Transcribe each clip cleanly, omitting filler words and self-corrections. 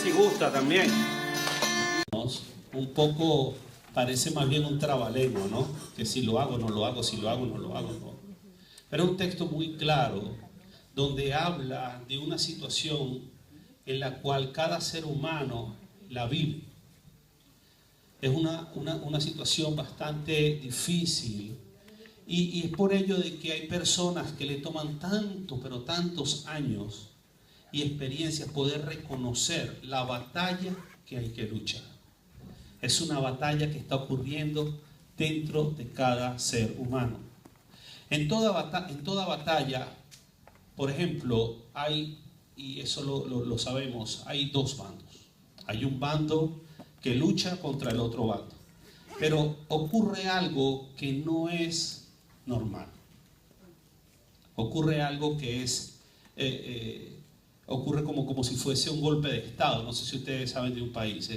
si gusta también. Un poco parece más bien un trabalengua, ¿no? Que si lo hago, no lo hago, si lo hago, no lo hago, no. Pero es un texto muy claro donde habla de una situación en la cual cada ser humano la vive. Es una situación bastante difícil y es por ello de que hay personas que le toman tanto, pero tantos años y experiencias poder reconocer la batalla que hay que luchar. Es una batalla que está ocurriendo dentro de cada ser humano. En toda batalla, por ejemplo, hay, y eso lo sabemos, hay dos bandos. Hay un bando que lucha contra el otro bando. Pero ocurre algo que no es normal. Ocurre algo que es, ocurre como si fuese un golpe de Estado. No sé si ustedes saben de un país.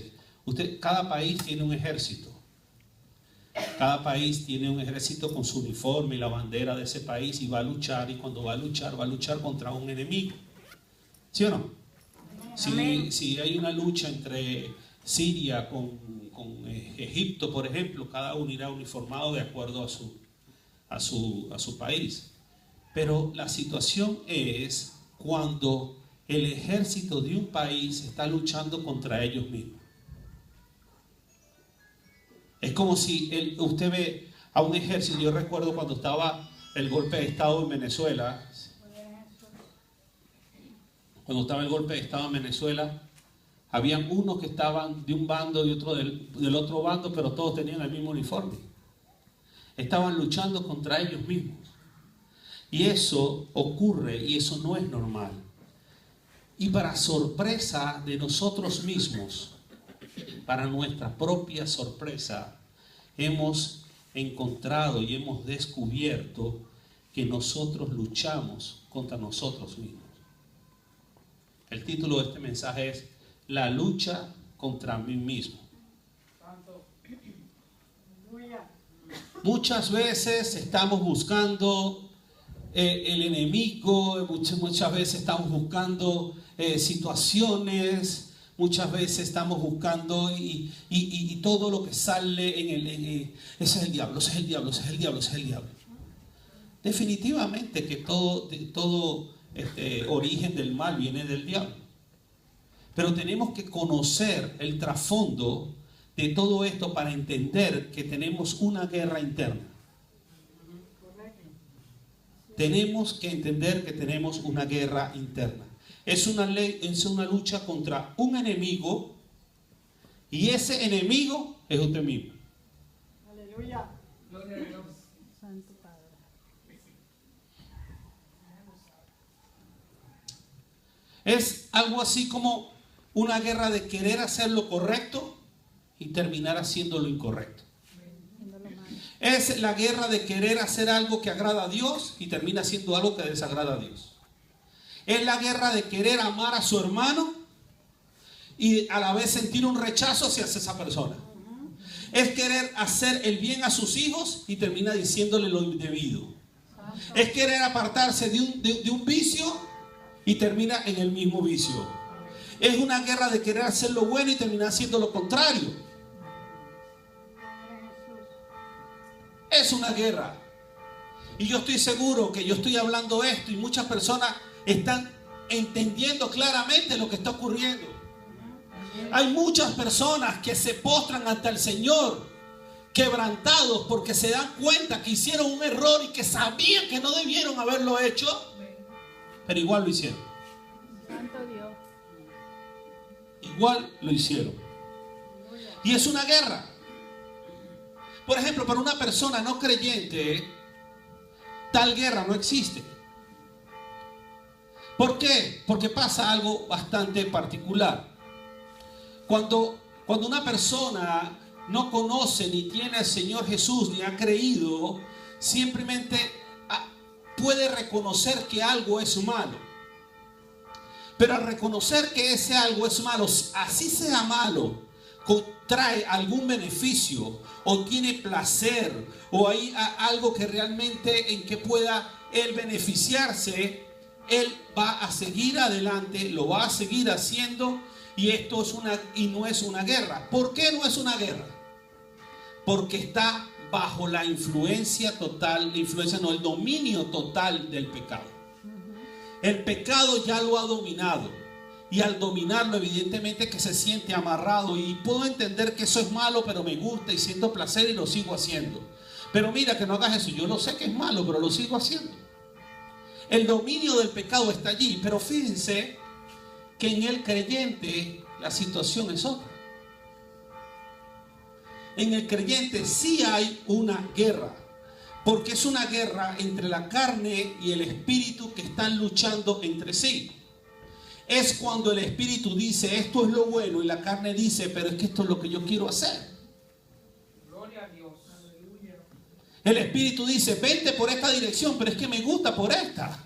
Cada país tiene un ejército. Cada país tiene un ejército con su uniforme y la bandera de ese país y va a luchar. Y cuando va a luchar contra un enemigo. ¿Sí o no? Si hay una lucha entre Siria con Egipto, por ejemplo, cada uno irá uniformado de acuerdo a su país. Pero la situación es cuando el ejército de un país está luchando contra ellos mismos. Es como si usted ve a un ejército. Yo recuerdo cuando estaba el golpe de Estado en Venezuela. Cuando estaba el golpe de Estado en Venezuela, habían unos que estaban de un bando y otro del otro bando, pero todos tenían el mismo uniforme. Estaban luchando contra ellos mismos. Y eso ocurre y eso no es normal. Y para sorpresa de nosotros mismos, para nuestra propia sorpresa, hemos encontrado y hemos descubierto que nosotros luchamos contra nosotros mismos. El título de este mensaje es La lucha contra mí mismo. Muchas veces estamos buscando el enemigo, muchas veces estamos buscando situaciones, muchas veces estamos buscando y todo lo que sale ese es el diablo, ese es el diablo, ese es el diablo, ese es el diablo. Definitivamente que todo origen del mal viene del diablo. Pero tenemos que conocer el trasfondo de todo esto para entender que tenemos una guerra interna. Tenemos que entender que tenemos una guerra interna. Es una lucha contra un enemigo y ese enemigo es usted mismo. Aleluya. Gloria a Dios. Santo Padre. Es algo así como una guerra de querer hacer lo correcto y terminar haciendo lo incorrecto. Es la guerra de querer hacer algo que agrada a Dios y termina haciendo algo que desagrada a Dios. Es la guerra de querer amar a su hermano y a la vez sentir un rechazo hacia esa persona. Es querer hacer el bien a sus hijos y termina diciéndole lo indebido. Es querer apartarse de un vicio y termina en el mismo vicio. Es una guerra de querer hacer lo bueno y terminar haciendo lo contrario. Es una guerra. Y yo estoy seguro que yo estoy hablando esto y muchas personas están entendiendo claramente lo que está ocurriendo. Hay muchas personas que se postran ante el Señor quebrantados porque se dan cuenta que hicieron un error y que sabían que no debieron haberlo hecho, pero igual lo hicieron. Santo Dios. Igual lo hicieron. Y es una guerra. Por ejemplo, para una persona no creyente, tal guerra no existe. ¿Por qué? Porque pasa algo bastante particular. Cuando una persona no conoce ni tiene al Señor Jesús ni ha creído, simplemente puede reconocer que algo es malo. Pero al reconocer que ese algo es malo, así sea malo, trae algún beneficio o tiene placer o hay algo que realmente en que pueda él beneficiarse, él va a seguir adelante, lo va a seguir haciendo y no es una guerra. ¿Por qué no es una guerra? Porque está bajo la influencia total, el dominio total del pecado. El pecado ya lo ha dominado. Y al dominarlo, evidentemente que se siente amarrado. Y puedo entender que eso es malo, pero me gusta y siento placer y lo sigo haciendo. Pero mira, que no hagas eso. Yo lo sé que es malo, pero lo sigo haciendo. El dominio del pecado está allí. Pero fíjense que en el creyente la situación es otra. En el creyente sí hay una guerra. Porque es una guerra entre la carne y el espíritu que están luchando entre sí. Es cuando el espíritu dice esto es lo bueno y la carne dice pero es que esto es lo que yo quiero hacer. Gloria a Dios. Aleluya. El espíritu dice vente por esta dirección, pero es que me gusta por esta.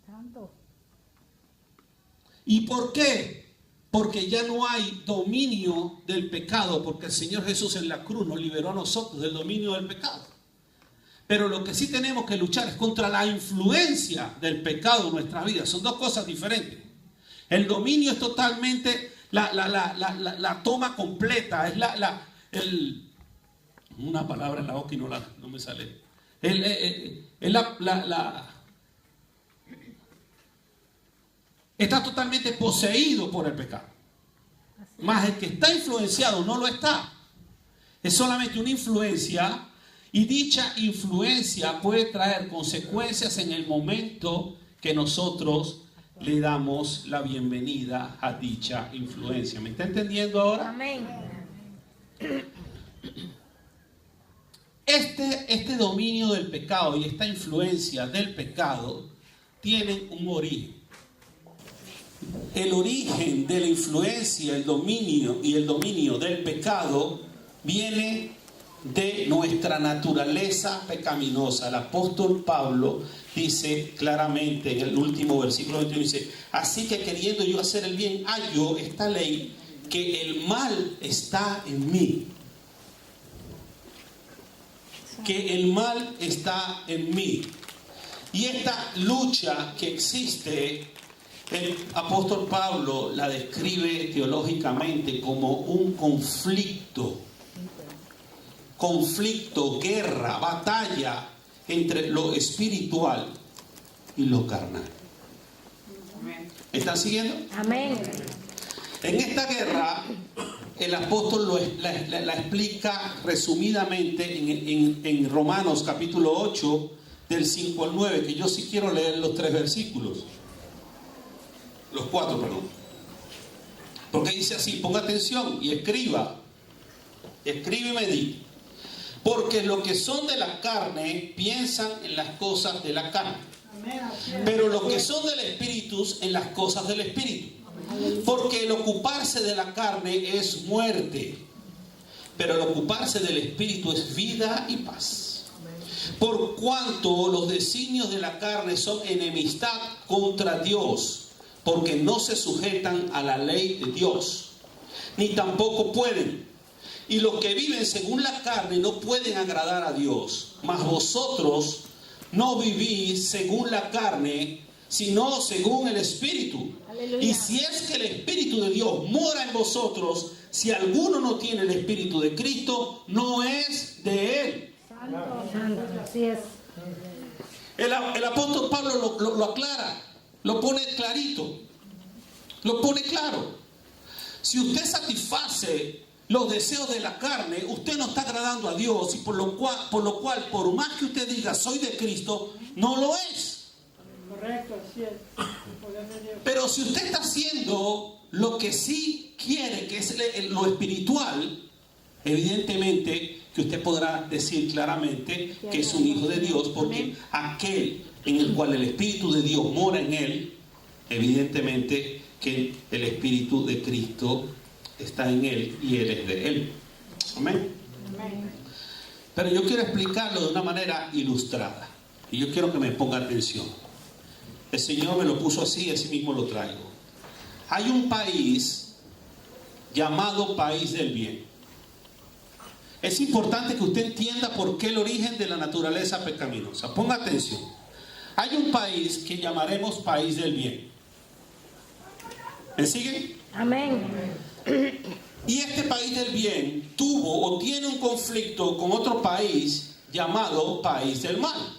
Tanto. ¿Y por qué? Porque ya no hay dominio del pecado, porque el Señor Jesús en la cruz nos liberó a nosotros del dominio del pecado. Pero lo que sí tenemos que luchar es contra la influencia del pecado en nuestras vidas. Son dos cosas diferentes. El dominio es totalmente la toma completa. Es una palabra en la boca y no me sale. Está totalmente poseído por el pecado. Más el que está influenciado no lo está. Es solamente una influencia. Y dicha influencia puede traer consecuencias en el momento que nosotros le damos la bienvenida a dicha influencia. ¿Me está entendiendo ahora? Amén. Este dominio del pecado y esta influencia del pecado tienen un origen. El origen de la influencia, el dominio del pecado viene de nuestra naturaleza pecaminosa. El apóstol Pablo dice claramente en el último versículo 21, dice, así que queriendo yo hacer el bien, hallo esta ley, que el mal está en mí. Que el mal está en mí. Y esta lucha que existe, el apóstol Pablo la describe teológicamente como un conflicto, guerra, batalla entre lo espiritual y lo carnal. ¿Me están siguiendo? Amén. En esta guerra, el apóstol la explica resumidamente en Romanos capítulo 8, del 5 al 9, que yo sí quiero leer los 4 versículos. Porque dice así, ponga atención y escribe y medite. Porque los que son de la carne piensan en las cosas de la carne, pero los que son del espíritu en las cosas del espíritu. Porque el ocuparse de la carne es muerte, pero el ocuparse del espíritu es vida y paz. Por cuanto los designios de la carne son enemistad contra Dios, porque no se sujetan a la ley de Dios, ni tampoco pueden. Y los que viven según la carne no pueden agradar a Dios. Mas vosotros no vivís según la carne, sino según el Espíritu. Aleluya. Y si es que el Espíritu de Dios mora en vosotros, si alguno no tiene el Espíritu de Cristo, no es de Él. Santo, así es. El apóstol Pablo lo aclara, lo pone clarito, lo pone claro. Si usted satisface los deseos de la carne, usted no está agradando a Dios, y por lo cual, por más que usted diga soy de Cristo, no lo es. Correcto, así es. Pero si usted está haciendo lo que sí quiere, que es lo espiritual, evidentemente que usted podrá decir claramente que es un hijo de Dios, porque aquel en el cual el Espíritu de Dios mora en él, evidentemente que el Espíritu de Cristo está en él y él es de él. Amén. Pero yo quiero explicarlo de una manera ilustrada y yo quiero que me ponga atención. El Señor me lo puso así y así mismo lo traigo. Hay un país llamado país del bien. Es importante que usted entienda por qué el origen de la naturaleza pecaminosa. Ponga atención. Hay un país que llamaremos país del bien. ¿Me sigue? Amén. Y este país del bien tuvo o tiene un conflicto con otro país llamado país del mal.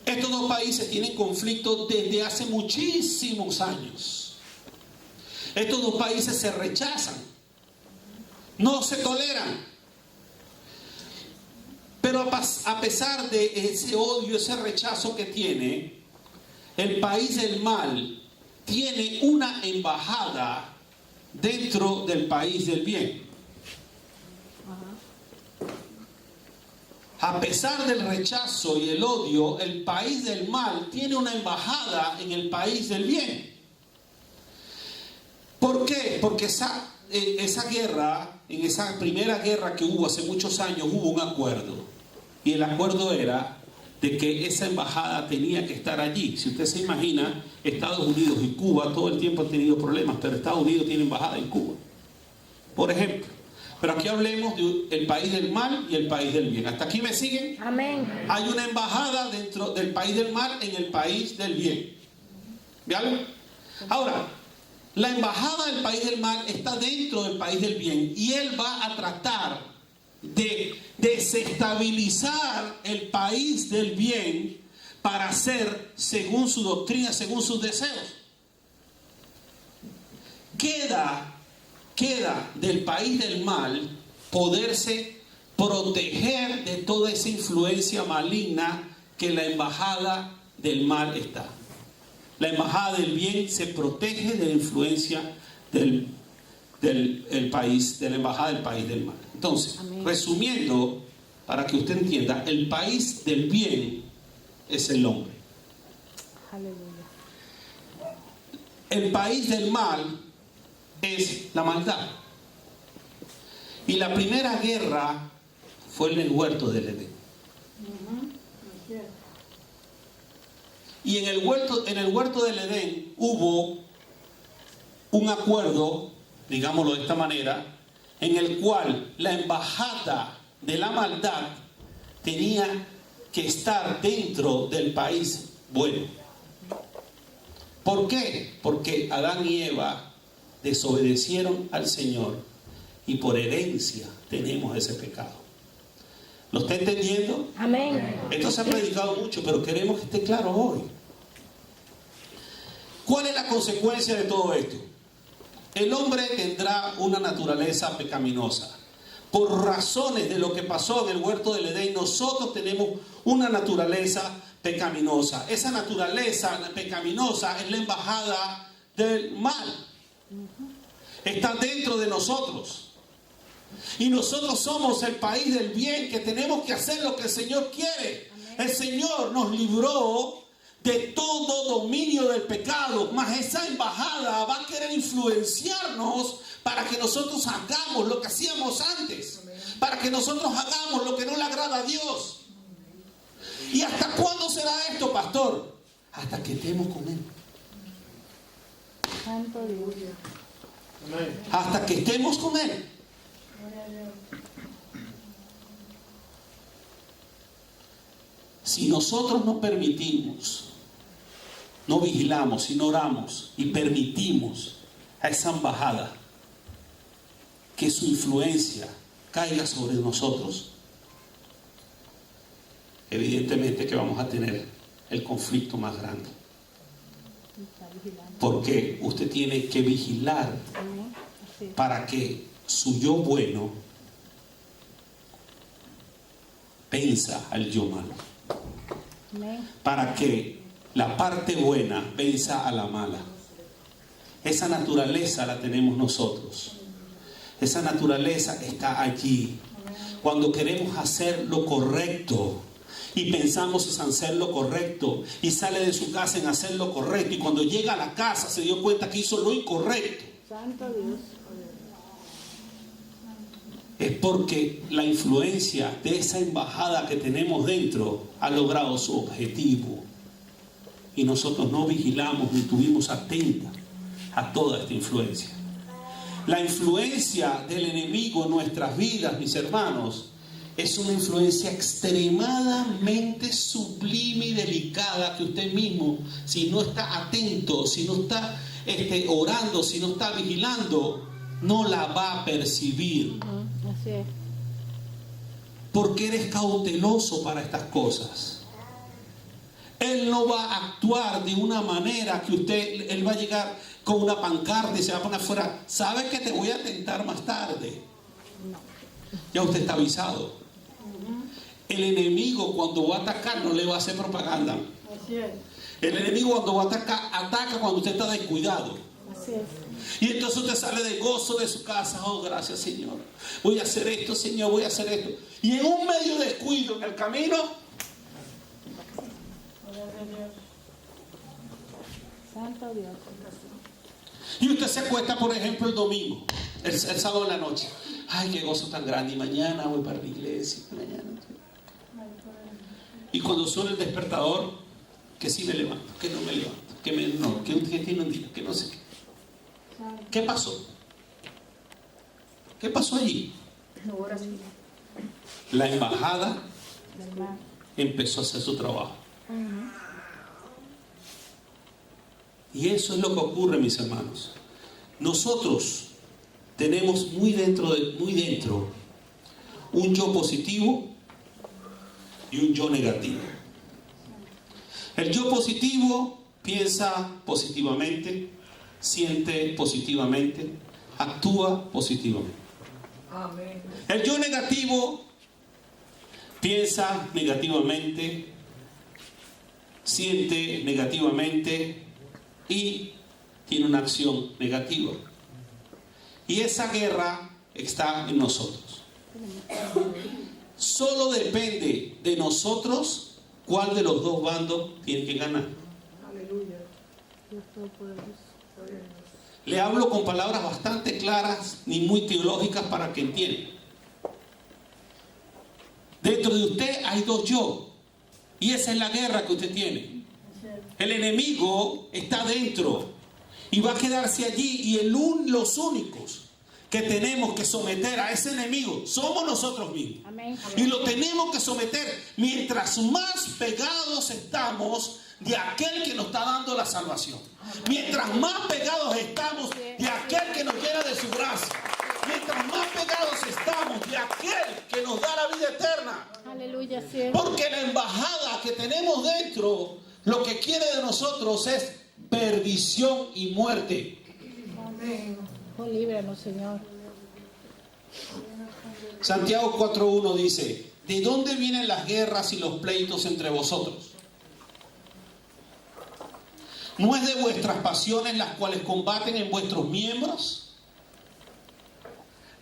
Estos dos países tienen conflicto desde hace muchísimos años. Estos dos países se rechazan, no se toleran. Pero a pesar de ese odio, ese rechazo que tiene, el país del mal tiene una embajada dentro del país del bien. A pesar del rechazo y el odio, el país del mal tiene una embajada en el país del bien. ¿Por qué? Porque esa guerra, en esa primera guerra que hubo hace muchos años, hubo un acuerdo. Y el acuerdo era de que esa embajada tenía que estar allí. Si usted se imagina, Estados Unidos y Cuba todo el tiempo han tenido problemas, pero Estados Unidos tiene embajada en Cuba, por ejemplo. Pero aquí hablemos del país del mal y el país del bien. ¿Hasta aquí me siguen? Amén. Hay una embajada dentro del país del mal en el país del bien. ¿Vean? Ahora, la embajada del país del mal está dentro del país del bien y él va a tratar de desestabilizar el país del bien para hacer según su doctrina, según sus deseos. Queda del país del mal poderse proteger de toda esa influencia maligna que la embajada del mal está. La embajada del bien se protege de la influencia del país, de la embajada del país del mal. Entonces, resumiendo, para que usted entienda, el país del bien es el hombre. Aleluya. El país del mal es la maldad. Y la primera guerra fue en el huerto del Edén. Y en el huerto del Edén hubo un acuerdo, digámoslo de esta manera, en el cual la embajada de la maldad tenía que estar dentro del país bueno. ¿Por qué? Porque Adán y Eva desobedecieron al Señor y por herencia tenemos ese pecado. ¿Lo está entendiendo? Amén. Esto se ha predicado mucho, pero queremos que esté claro hoy. ¿Cuál es la consecuencia de todo esto? El hombre tendrá una naturaleza pecaminosa. Por razones de lo que pasó en el huerto del Edén, nosotros tenemos una naturaleza pecaminosa. Esa naturaleza pecaminosa es la embajada del mal. Está dentro de nosotros. Y nosotros somos el país del bien, que tenemos que hacer lo que el Señor quiere. El Señor nos libró de todo dominio del pecado, mas esa embajada va a querer influenciarnos para que nosotros hagamos lo que hacíamos antes, para que nosotros hagamos lo que no le agrada a Dios. ¿Y hasta cuándo será esto, pastor? Hasta que estemos con Él. Santo Dios. Hasta que estemos con Él. Si nosotros no permitimos, no vigilamos, si no oramos y permitimos a esa embajada que su influencia caiga sobre nosotros, evidentemente que vamos a tener el conflicto más grande. Porque usted tiene que vigilar para que su yo bueno venza al yo malo. Para que la parte buena venza a la mala. Esa naturaleza la tenemos nosotros. Esa naturaleza está allí. Cuando queremos hacer lo correcto y pensamos en hacer lo correcto y sale de su casa en hacer lo correcto y cuando llega a la casa se dio cuenta que hizo lo incorrecto, Santo Dios. es porque la influencia de esa embajada que tenemos dentro ha logrado su objetivo y nosotros no vigilamos ni estuvimos atentos a toda esta influencia. La influencia del enemigo en nuestras vidas, mis hermanos, es una influencia extremadamente sublime y delicada que usted mismo, si no está atento, si no está orando, si no está vigilando, no la va a percibir. Así es. Porque eres cauteloso para estas cosas. Él no va a actuar de una manera que él va a llegar con una pancarta y se va a poner afuera. ¿Sabes que te voy a tentar más tarde? Ya usted está avisado. El enemigo cuando va a atacar no le va a hacer propaganda. Así es. El enemigo cuando va a atacar, ataca cuando usted está descuidado. Así es. Y entonces usted sale de gozo de su casa. Oh, gracias, Señor. Voy a hacer esto, Señor, voy a hacer esto. Y en un medio descuido en el camino, Santo Dios. y usted se acuesta, por ejemplo, el domingo, el sábado en la noche. Ay, qué gozo tan grande. Y mañana voy para la iglesia. Mañana. Y cuando suena el despertador, que sí me levanto, que no me levanto, que tiene un día, que no sé qué. ¿Qué pasó? ¿Qué pasó allí? La embajada empezó a hacer su trabajo. Y eso es lo que ocurre, mis hermanos. Nosotros tenemos muy dentro un yo positivo y un yo negativo. El yo positivo piensa positivamente, siente positivamente, actúa positivamente. Amén. El yo negativo piensa negativamente, siente negativamente y tiene una acción negativa. Y esa guerra está en nosotros. Solo depende de nosotros cuál de los dos bandos tiene que ganar. Aleluya. Dios Todopoderoso. Le hablo con palabras bastante claras, ni muy teológicas, para que entiendan. Dentro de usted hay dos yo, y esa es la guerra que usted tiene. El enemigo está dentro y va a quedarse allí, y los únicos que tenemos que someter a ese enemigo somos nosotros mismos. Amén. Y lo tenemos que someter mientras más pegados estamos de aquel que nos está dando la salvación. Mientras más pegados estamos de aquel que nos llena de su gracia. Mientras más pegados estamos de aquel que nos da la vida eterna. Aleluya, sí es. Porque la embajada que tenemos dentro, lo que quiere de nosotros es perdición y muerte. Amén. Oh, líbranos, Señor. Santiago 4:1 dice: ¿de dónde vienen las guerras y los pleitos entre vosotros? ¿No es de vuestras pasiones las cuales combaten en vuestros miembros?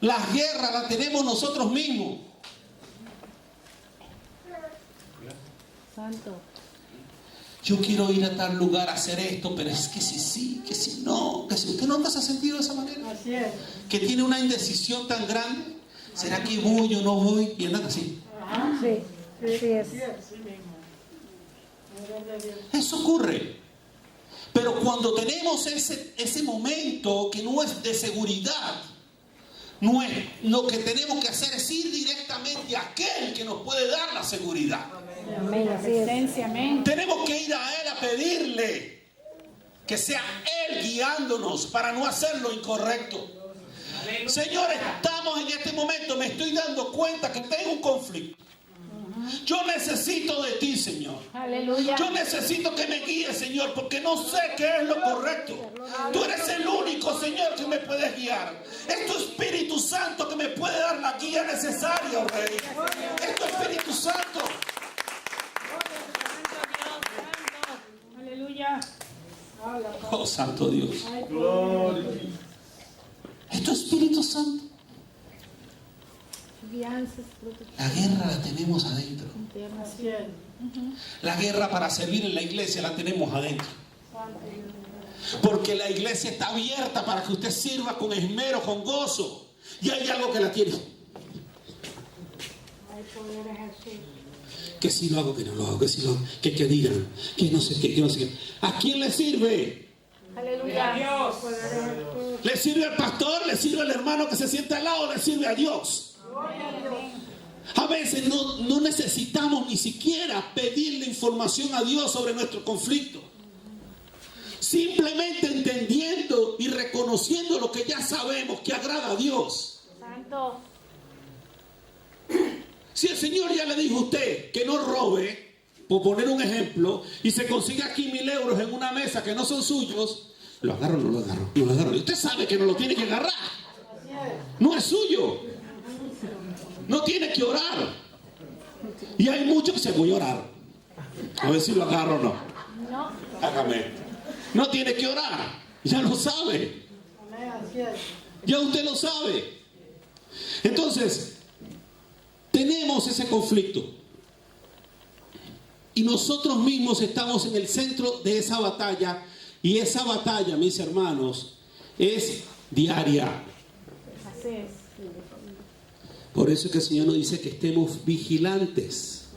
Las guerras las tenemos nosotros mismos. Santo. Yo quiero ir a tal lugar a hacer esto, pero es que si sí, que si no, que si usted nunca se ha sentido de esa manera, Así es. que tiene una indecisión tan grande. ¿Será que voy o no voy? Y andan así. Sí, sí es. Así es. Sí mismo. Gloria a Dios. Eso ocurre. Pero cuando tenemos ese momento que no es de seguridad, no es, lo que tenemos que hacer es ir directamente a aquel que nos puede dar la seguridad. Amén, así es. Amén. Tenemos que ir a él a pedirle que sea él guiándonos para no hacer lo incorrecto. Señores, estamos en este momento, me estoy dando cuenta que tengo un conflicto. Yo necesito de ti, Señor. Aleluya. Yo necesito que me guíes, Señor, porque no sé qué es lo correcto. Tú eres el único, Señor, que me puedes guiar. Es tu Espíritu Santo que me puede dar la guía necesaria, Rey. Es tu Espíritu Santo. Aleluya. Oh, Santo Dios. Gloria. Es tu Espíritu Santo. Guianzas, protección La guerra la tenemos adentro. interna. Así es. La guerra para servir en la iglesia la tenemos adentro. Porque la iglesia está abierta para que usted sirva con esmero, con gozo. Y hay algo que la tiene. Que si lo hago, que no lo hago, que si lo hago, que digan, que no sé qué, que no sé qué. ¿A quién le sirve? Aleluya. Dios. ¿Le sirve al pastor? ¿Le sirve al hermano que se sienta al lado? ¿Le sirve a Dios? A veces no necesitamos ni siquiera pedirle información a Dios sobre nuestro conflicto. simplemente entendiendo y reconociendo lo que ya sabemos que agrada a Dios. Santo. Si el Señor ya le dijo a usted que no robe, por poner un ejemplo, y se consigue aquí 1,000 euros en una mesa que no son suyos, ¿lo agarro o no lo agarro? No lo agarro. Y usted sabe que no lo tiene que agarrar. No es suyo. No tiene que orar. Y hay muchos que se voy a orar. A ver si lo agarro o no. No. Hágame. No tiene que orar. Ya lo sabe. Ya usted lo sabe. Entonces, tenemos ese conflicto. Y nosotros mismos estamos en el centro de esa batalla. Y esa batalla, mis hermanos, es diaria. Así es. Por eso es que el Señor nos dice que estemos vigilantes.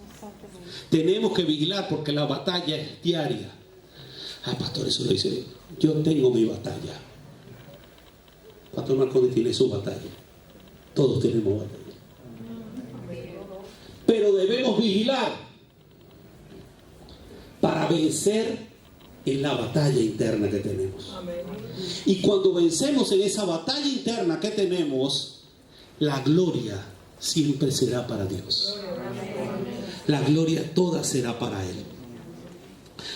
Tenemos que vigilar porque la batalla es diaria. Ah, pastor, eso lo dice. Yo tengo mi batalla. Pastor Marconi tiene su batalla. Todos tenemos batalla. Pero debemos vigilar para vencer en la batalla interna que tenemos. Y cuando vencemos en esa batalla interna que tenemos, la gloria siempre será para Dios. La gloria toda será para Él.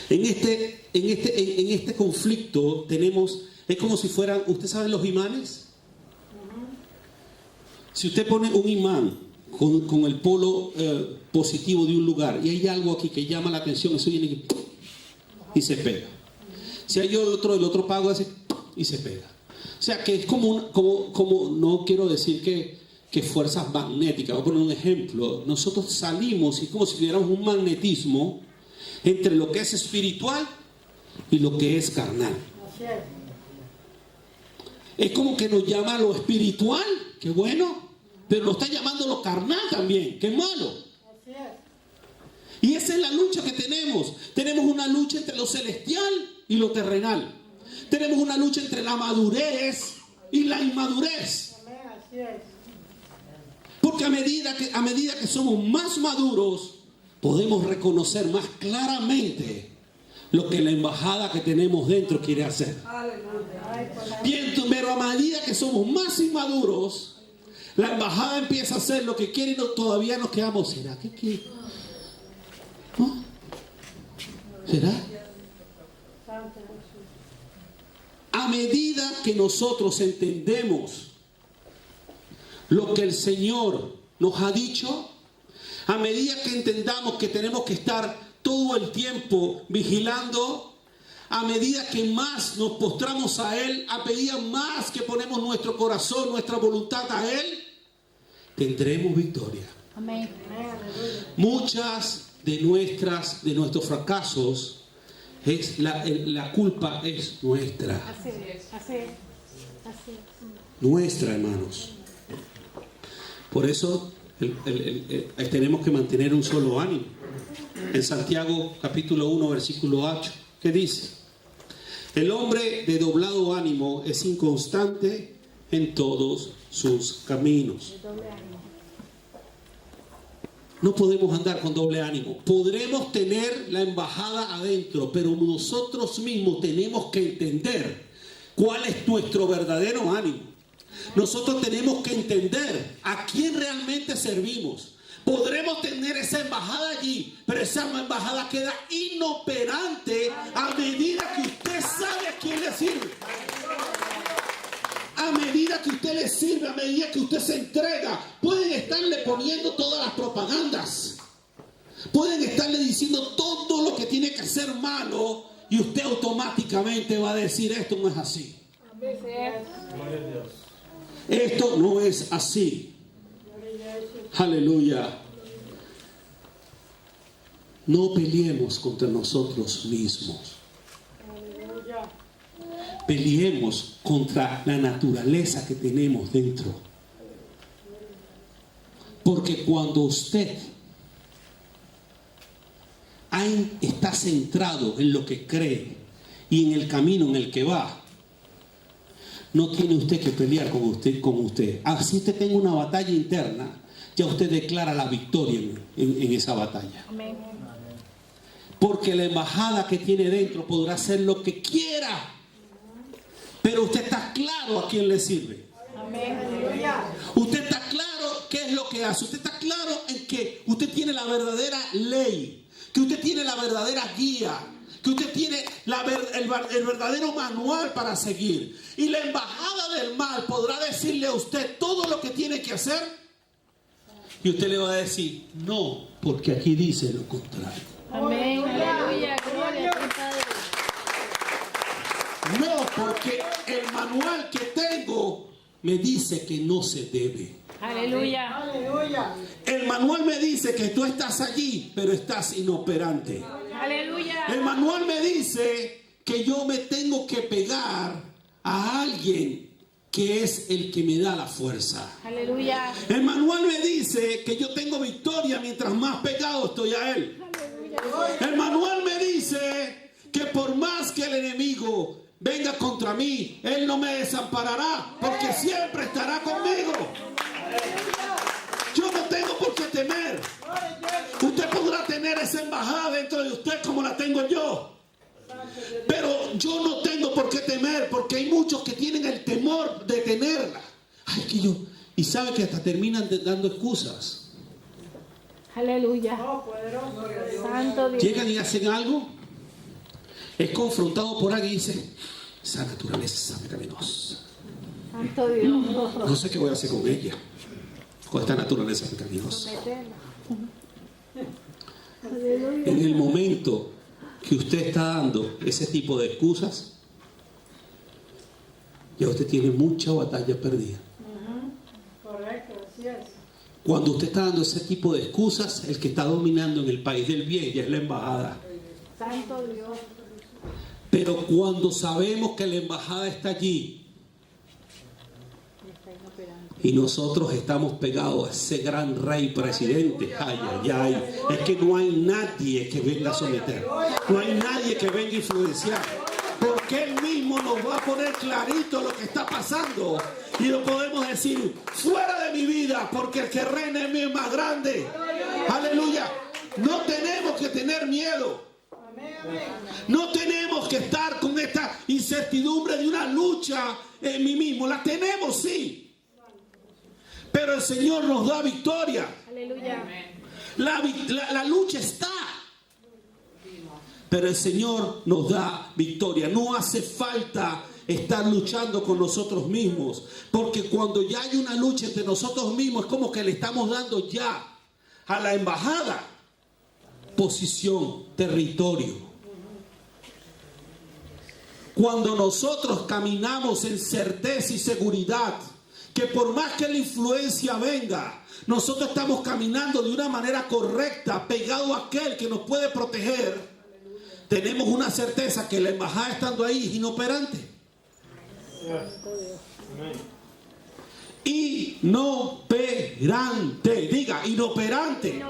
En este conflicto tenemos, es como si fueran, ¿usted sabe los imanes? Si usted pone un imán con el polo positivo de un lugar y hay algo aquí que llama la atención, eso viene y se pega. Si hay el otro pago hace y se pega. O sea que es como no quiero decir que fuerzas magnéticas. Voy a poner un ejemplo. Nosotros salimos y es como si tuviéramos un magnetismo entre lo que es espiritual y lo que es carnal. Es como que nos llama lo espiritual, que bueno, pero nos está llamando lo carnal también, que es malo. Y esa es la lucha que tenemos. Tenemos una lucha entre lo celestial y lo terrenal. Tenemos una lucha entre la madurez y la inmadurez. Porque a medida que somos más maduros, podemos reconocer más claramente lo que la embajada que tenemos dentro quiere hacer. Bien, pero a medida que somos más inmaduros, la embajada empieza a hacer lo que quiere y todavía nos quedamos. ¿Será que quiere? ¿No? ¿Será? A medida que nosotros entendemos lo que el Señor nos ha dicho, a medida que entendamos que tenemos que estar todo el tiempo vigilando, a medida que más nos postramos a Él, a medida más que ponemos nuestro corazón, nuestra voluntad a Él, tendremos victoria. Amén. Muchas de nuestros fracasos, la culpa es nuestra. Así es. Así es. Así es. Nuestra, hermanos. Por eso tenemos que mantener un solo ánimo. En Santiago capítulo 1 versículo 8, ¿qué dice? El hombre de doblado ánimo es inconstante en todos sus caminos. No podemos andar con doble ánimo. Podremos tener la embajada adentro, pero nosotros mismos tenemos que entender cuál es nuestro verdadero ánimo. Nosotros tenemos que entender a quién realmente servimos. Podremos tener esa embajada allí, pero esa embajada queda inoperante a medida que usted sabe a quién le sirve. A medida que usted le sirve, a medida que usted se entrega, pueden estarle poniendo todas las propagandas. Pueden estarle diciendo todo lo que tiene que hacer malo y usted automáticamente va a decir, esto no es así. Esto no es así. Aleluya. No peleemos contra nosotros mismos. Peleemos contra la naturaleza que tenemos dentro. Porque cuando usted está centrado en lo que cree y en el camino en el que va, no tiene usted que pelear con usted. Así usted tenga una batalla interna, ya usted declara la victoria en esa batalla. Amén. Porque la embajada que tiene dentro podrá hacer lo que quiera. Pero usted está claro a quién le sirve. Usted está claro qué es lo que hace. Usted está claro en que usted tiene la verdadera ley. Que usted tiene la verdadera guía. Que usted tiene el verdadero manual para seguir. Y la embajada del mal podrá decirle a usted todo lo que tiene que hacer. Y usted le va a decir, no, porque aquí dice lo contrario. Amén. Aleluya. Gloria a ti, Padre. No, porque el manual que tengo me dice que no se debe. Aleluya. Aleluya. El manual me dice que tú estás allí, pero estás inoperante. Aleluya. El manual me dice que yo me tengo que pegar a alguien que es el que me da la fuerza. Aleluya. El manual me dice que yo tengo victoria mientras más pegado estoy a él. El manual me dice que por más que el enemigo venga contra mí, él no me desamparará, porque siempre estará conmigo. Yo no tengo por qué temer. Usted podrá tener esa embajada dentro de usted como la tengo yo, pero yo no tengo por qué temer, porque hay muchos que tienen el temor de tenerla. Ay, que yo, y sabe que hasta terminan dando excusas. Aleluya. Santo Dios. Llegan y hacen algo, es confrontado por alguien y dice, esa naturaleza pecaminosa, Santo Dios. no sé qué voy a hacer con ella, con esta naturaleza pecaminosa. Aleluya. En el momento que usted está dando ese tipo de excusas, ya usted tiene mucha batalla perdida. Correcto, así es. Cuando usted está dando ese tipo de excusas, el que está dominando en el país del bien ya es la embajada. Santo Dios. Pero cuando sabemos que la embajada está allí y nosotros estamos pegados a ese gran rey presidente, ay, ay, ay, es que no hay nadie que venga a someter, no hay nadie que venga a influenciar, porque él mismo nos va a poner clarito lo que está pasando y lo podemos decir, fuera de mi vida, porque el que reina en mí es más grande. Aleluya. No tenemos que tener miedo. No tenemos que estar con esta incertidumbre de una lucha en mí mismo. La tenemos, sí, pero el Señor nos da victoria. Aleluya. La lucha está, pero el Señor nos da victoria. No hace falta estar luchando con nosotros mismos, porque cuando ya hay una lucha entre nosotros mismos, es como que le estamos dando ya a la embajada posición, territorio. Cuando nosotros caminamos en certeza y seguridad, que por más que la influencia venga, nosotros estamos caminando de una manera correcta, pegado a aquel que nos puede proteger, tenemos una certeza que la embajada estando ahí es inoperante. Inoperante, diga, inoperante.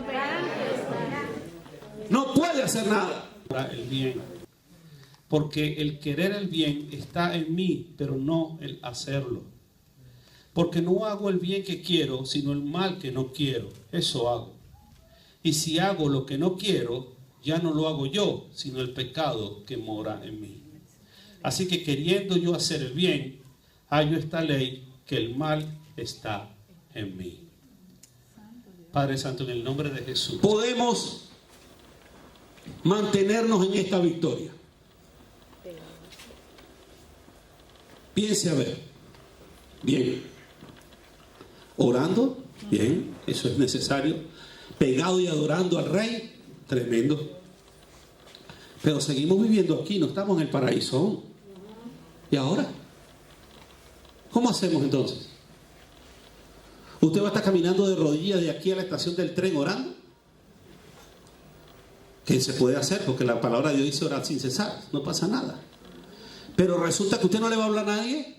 No puede hacer nada. El bien. Porque el querer el bien está en mí, pero no el hacerlo. Porque no hago el bien que quiero, sino el mal que no quiero. Eso hago. Y si hago lo que no quiero, ya no lo hago yo, sino el pecado que mora en mí. Así que queriendo yo hacer el bien, hallo esta ley, que el mal está en mí. Padre Santo, en el nombre de Jesús, podemos mantenernos en esta victoria. Piense a ver. Bien. Orando. Bien. Eso es necesario. Pegado y adorando al Rey. Tremendo. Pero seguimos viviendo aquí. No estamos en el paraíso aún. ¿Y ahora? ¿Cómo hacemos entonces? ¿Usted va a estar caminando de rodillas de aquí a la estación del tren orando? Que se puede hacer, porque la palabra de Dios dice orar sin cesar, no pasa nada. Pero resulta que usted no le va a hablar a nadie.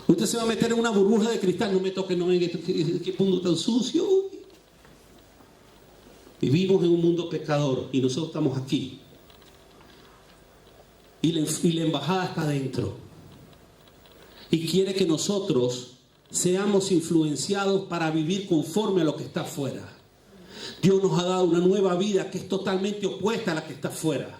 Usted se va a meter en una burbuja de cristal, no me toque, no me qué punto tan sucio. Vivimos en un mundo pecador y nosotros estamos aquí. Y la embajada está adentro. Y quiere que nosotros seamos influenciados para vivir conforme a lo que está afuera. Dios nos ha dado una nueva vida que es totalmente opuesta a la que está afuera.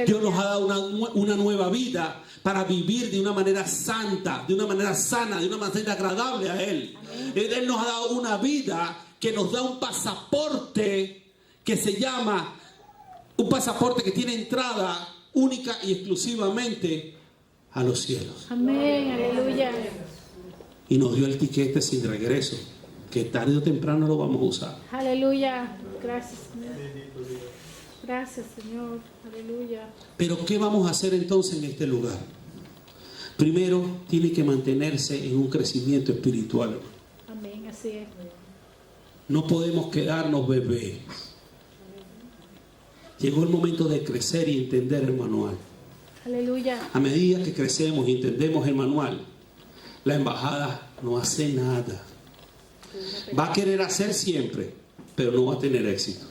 Dios nos ha dado una nueva vida para vivir de una manera santa, de una manera sana, de una manera agradable a Él. Él nos ha dado una vida que nos da un pasaporte que se llama, un pasaporte que tiene entrada única y exclusivamente a los cielos. Amén, aleluya. Y nos dio el tiquete sin regreso, que tarde o temprano lo vamos a usar. Aleluya. Gracias, Señor. Gracias, Señor. Aleluya. Pero ¿qué vamos a hacer entonces en este lugar? Primero, tiene que mantenerse en un crecimiento espiritual. Amén, así es. No podemos quedarnos bebés. Llegó el momento de crecer y entender el manual. Aleluya. A medida que crecemos y entendemos el manual, la embajada no hace nada. Va a querer hacer siempre, pero no va a tener éxito.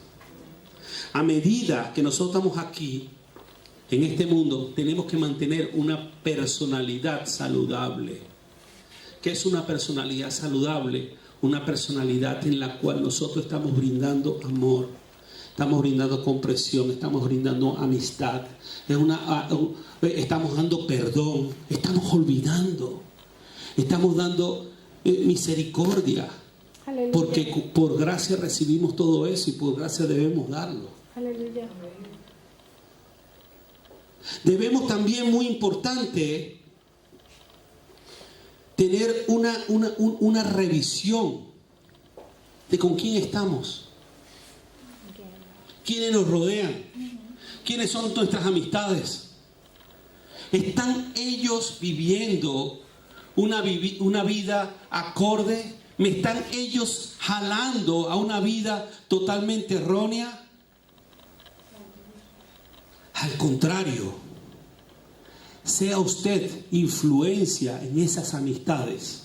A medida que nosotros estamos aquí, en este mundo, tenemos que mantener una personalidad saludable. ¿Qué es una personalidad saludable? Una personalidad en la cual nosotros estamos brindando amor, estamos brindando comprensión, estamos brindando amistad, estamos dando perdón, estamos olvidando, estamos dando misericordia. Aleluya. Porque por gracia recibimos todo eso y por gracia debemos darlo. Aleluya. Debemos también, muy importante, tener una revisión de con quién estamos, quiénes nos rodean, quiénes son nuestras amistades. ¿Están ellos viviendo una vida acorde? ¿Me están ellos jalando a una vida totalmente errónea? Al contrario, sea usted influencia en esas amistades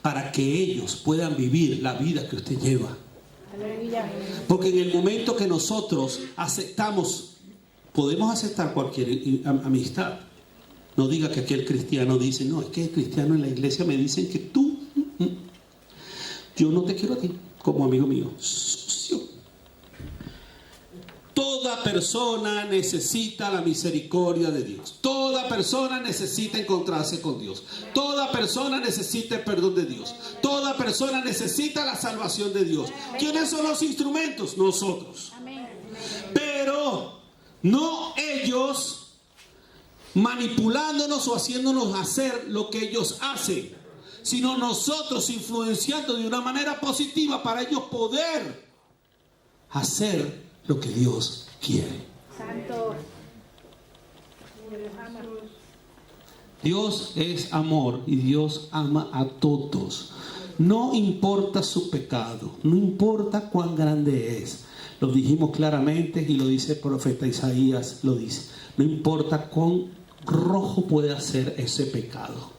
para que ellos puedan vivir la vida que usted lleva. Aleluya. Porque en el momento que nosotros aceptamos, podemos aceptar cualquier amistad. No diga que aquí el cristiano dice, no, es que el cristiano en la iglesia me dicen que tú, yo no te quiero a ti como amigo mío. Sucio. Toda persona necesita la misericordia de Dios. Toda persona necesita encontrarse con Dios. Toda persona necesita el perdón de Dios. Toda persona necesita la salvación de Dios. ¿Quiénes son los instrumentos? Nosotros. Pero no ellos manipulándonos o haciéndonos hacer lo que ellos hacen, sino nosotros influenciando de una manera positiva para ellos poder hacer lo que Dios quiere. Santo. Dios es amor y Dios ama a todos. No importa su pecado, no importa cuán grande es. Lo dijimos claramente y lo dice el profeta Isaías, lo dice. No importa cuán rojo puede ser ese pecado,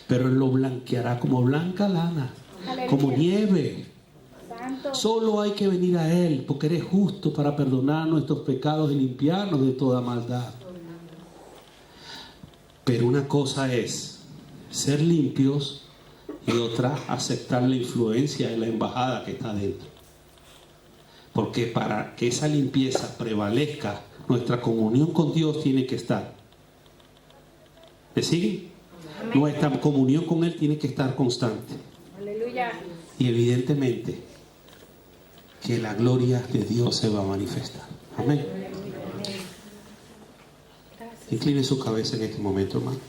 pero Él lo blanqueará como blanca lana, como nieve. Solo hay que venir a Él, porque Él es justo para perdonar nuestros pecados y limpiarnos de toda maldad. Pero una cosa es ser limpios y otra aceptar la influencia de la embajada que está dentro. Porque para que esa limpieza prevalezca, nuestra comunión con Dios tiene que estar. ¿Me siguen? Nuestra comunión con Él tiene que estar constante. Aleluya. Y evidentemente que la gloria de Dios se va a manifestar. Amén. Incline su cabeza en este momento, hermano.